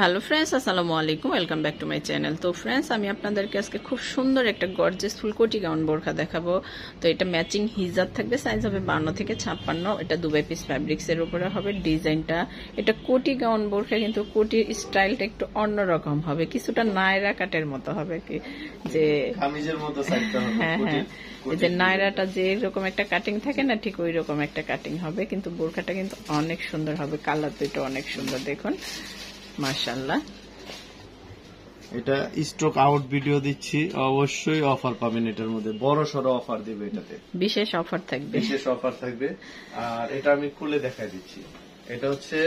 Hello friends, আসসালামু আলাইকুম, welcome back to my channel. তো ফ্রেন্ডস, আমি আপনাদেরকে আজকে খুব সুন্দর একটা গর্জিয়াস ফুল কোটি গাউন বোরখা দেখাবো। তো এটা ম্যাচিং হিজাব থাকবে, সাইজ হবে 52 থেকে 56। এটা দুবাই পিস ফ্যাব্রিক্স এর উপরে হবে ডিজাইনটা। এটা কোটি গাউন বোরখা, কিন্তু কোটির স্টাইলটা একটু অন্যরকম হবে, কিছুটা নায়রা কাটের মতো হবে, কি যে কামিজের মতো সাইজটা হবে। হ্যাঁ হ্যাঁ, এই যে নায়রাটা যে এরকম একটা কাটিং থাকে না, ঠিক ওই রকম একটা কাটিং হবে, কিন্তু বোরখাটা কিন্তু অনেক সুন্দর হবে। কালার দুটো অনেক সুন্দর, দেখুন মাশাআল্লাহ। এটা স্টক আউট ভিডিও দিচ্ছি, অবশ্যই অফার পাবেন এটার মধ্যে, বড় সড়ো অফার দিবে, এটাতে বিশেষ অফার থাকবে, বিশেষ অফার থাকবে। আর এটা আমি খুলে দেখাই দিচ্ছি। এটা হচ্ছে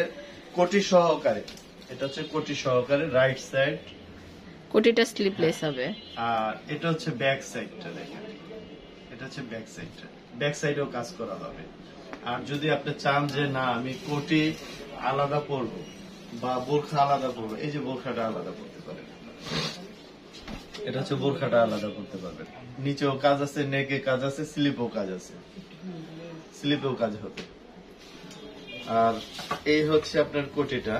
কোটি সহকারে, এটা হচ্ছে কোটি সহকারে রাইট সাইড, কোটিটা স্লিপলেস হবে। আর এটা হচ্ছে ব্যাক সাইডটা, দেখেন এটা হচ্ছে ব্যাক সাইডটা, ব্যাক সাইডেও কাজ করা হবে। আর যদি আপনি চান যে না আমি কোটি আলাদা পরবো বা বোরখা আলাদা পরবো, এই যে বোরখাটা আলাদা করতে পারেন, এটা হচ্ছে বোরখাটা আলাদা করতে পারবেন। নিচেও কাজ আছে, নেকে কাজ আছে, স্লিপেও কাজ আছে, স্লিপেও কাজ হবে। আর এই হচ্ছে আপনার কোটিটা,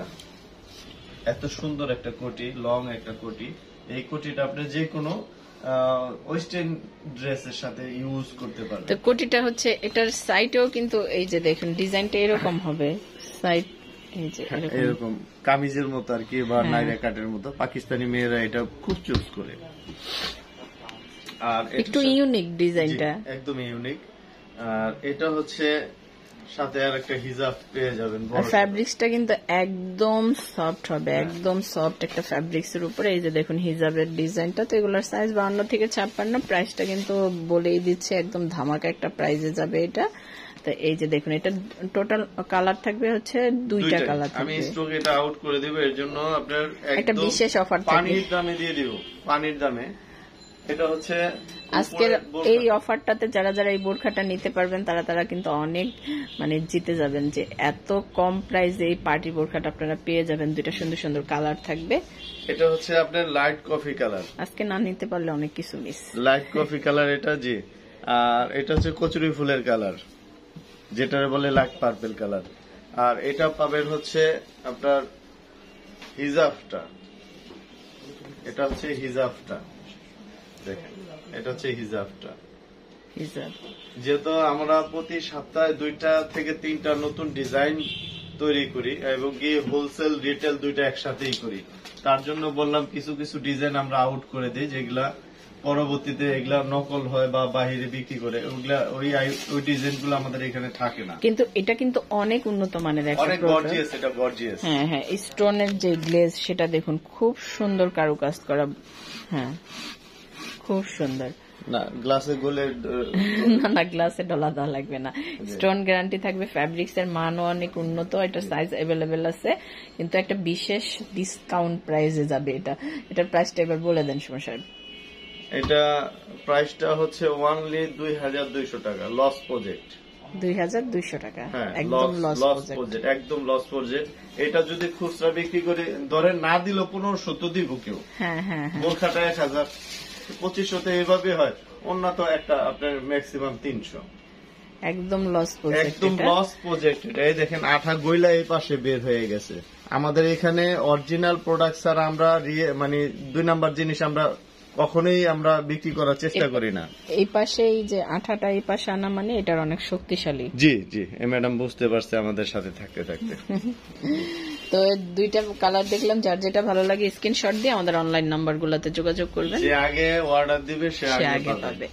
এত সুন্দর একটা কোটি, লং একটা কোটি। এই কোটিটা আপনি যে কোনো ওয়েস্টার্ন ড্রেসের সাথে ইউজ করতে পারবেন। তো কোটিটা হচ্ছে এটার সাইডেও কিন্তু এই যে দেখুন ডিজাইনটা এরকম হবে, সাইড এরকম কামিজের মতো আর কি, বা নাইরা কাটের মতো। পাকিস্তানি মেয়েরা এটা খুব চুজ করে। আর একটু ইউনিক ডিজাইনটা, একদম ইউনিক। আর এটা হচ্ছে সাথে আর একটা হিজাব পেয়ে যাবেন। আর ফ্যাব্রিক্সটা কিন্তু একদম সফট হবে, একদম সফট একটা ফ্যাব্রিক্স এর উপরে। এই যে দেখুন হিজাবের ডিজাইনটা। তো এগুলোর সাইজ 52 থেকে 56। প্রাইসটা কিন্তু বলেই দিচ্ছে, একদম ধামাকা একটা প্রাইজে যাবে এটা। তো এই যে দেখুন, এটা টোটাল কালার থাকবে হচ্ছে দুইটা কালার থাকবে। আমি স্টক এটা আউট করে দিব, এর জন্য আপনার একটা বিশেষ অফার থাকবে, পানির দামে দিয়ে দিব, পানির দামে। এটা হচ্ছে আজকের এই অফারটাতে যারা যারা এই বোরখাটা নিতে পারবেন তারা কিন্তু অনেক মানে জিতে যাবেন, যে এত কম প্রাইসে এই পার্টি বোরখাটা আপনারা পেয়ে যাবেন। দুইটা সুন্দর সুন্দর কালার থাকবে। এটা হচ্ছে আপনার লাইট কফি কালার, আজকে না নিতে পারলে অনেক কিছু মিস। লাইট কফি কালার এটা, জি। আর এটা হচ্ছে কচুরি ফুলের কালার, যেটা বলে লাইট পার্পল কালার। আর এটা পাবেন হচ্ছে আপনার হিজাবটা, এটা হচ্ছে হিজাবটা, দেখেন এটা হচ্ছে হিজাবটা। যেহেতু আমরা প্রতি সপ্তাহে 2টা থেকে 3টা নতুন ডিজাইন তৈরি করি এবং গিয়ে হোলসেল রিটেল দুইটা একসাথেই করি, তার জন্য বললাম কিছু কিছু ডিজাইন আমরা আউট করে দিই, যেগুলা পরবর্তীতে এগুলা নকল হয় বা বাহিরে বিক্রি করে, ওইগুলা ওই ডিজাইন গুলো আমাদের এখানে থাকে না। কিন্তু এটা কিন্তু অনেক উন্নত মানের একটা, অনেক গর্জিয়াস, এটা গর্জিয়াস। হ্যাঁ হ্যাঁ, স্টোনের যে গ্লেজ সেটা দেখুন, খুব সুন্দর কারুকাজ করা। হ্যাঁ, খুব সুন্দর। না গ্লাসে গোলে না গ্লাসে ডলা দেওয়া লাগবে না, স্টোন গ্যারান্টি থাকবে। ফ্যাব্রিক্স এর মানও অনেক উন্নত। এটা সাইজ অ্যাভেলেবেল আছে, কিন্তু একটা বিশেষ ডিসকাউন্ট প্রাইসে যাবে এটা। এটার প্রাইসটা এবার বলে দেন সুমন সাহেব। এটা প্রাইসটা হচ্ছে অনলি 2200 টাকা, লস প্রজেক্ট। 2200 টাকা, হ্যাঁ, একদম লস প্রজেক্ট, একদম লস প্রজেক্ট। এটা যদি খুচরা বিক্রি করে ধরেন না দিল 1500 তো দিব কেউ। হ্যাঁ হ্যাঁ হ্যাঁ, বোরখাটা 1000, 2500 তে এইভাবে হয়। অন্য তো একটা আপনার ম্যাক্সিমাম 300, একদম লস প্রজেক্ট, একদম লস প্রজেক্ট। এই দেখেন আঠা গইলা এই পাশে বের হয়ে গেছে। আমাদের এখানে অরিজিনাল প্রোডাক্ট ছাড়া আমরা মানে 2 নাম্বার জিনিস আমরা কখনোই আমরা বিক্রি করার চেষ্টা করি না। এই পাশে এই যে আঠাটা এই পাশে আনা মানে এটার অনেক শক্তিশালী। জি জি, ম্যাডাম বুঝতে পারছে আমাদের সাথে থাকতে থাকতে। তো 2টা কালার দেখলাম, যার যেটা ভালো লাগে স্ক্রিনশট দিয়ে আমাদের অনলাইন নাম্বারগুলোতে যোগাযোগ করবেন। যে আগে অর্ডার দিবে সে আগে পাবে।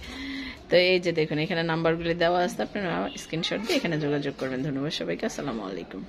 তো এই যে দেখুন, এখানে নাম্বারগুলো দেওয়া আছে, আপনারা স্ক্রিনশট দিয়ে এখানে যোগাযোগ করবেন। ধন্যবাদ সবাইকে, আসসালামু আলাইকুম।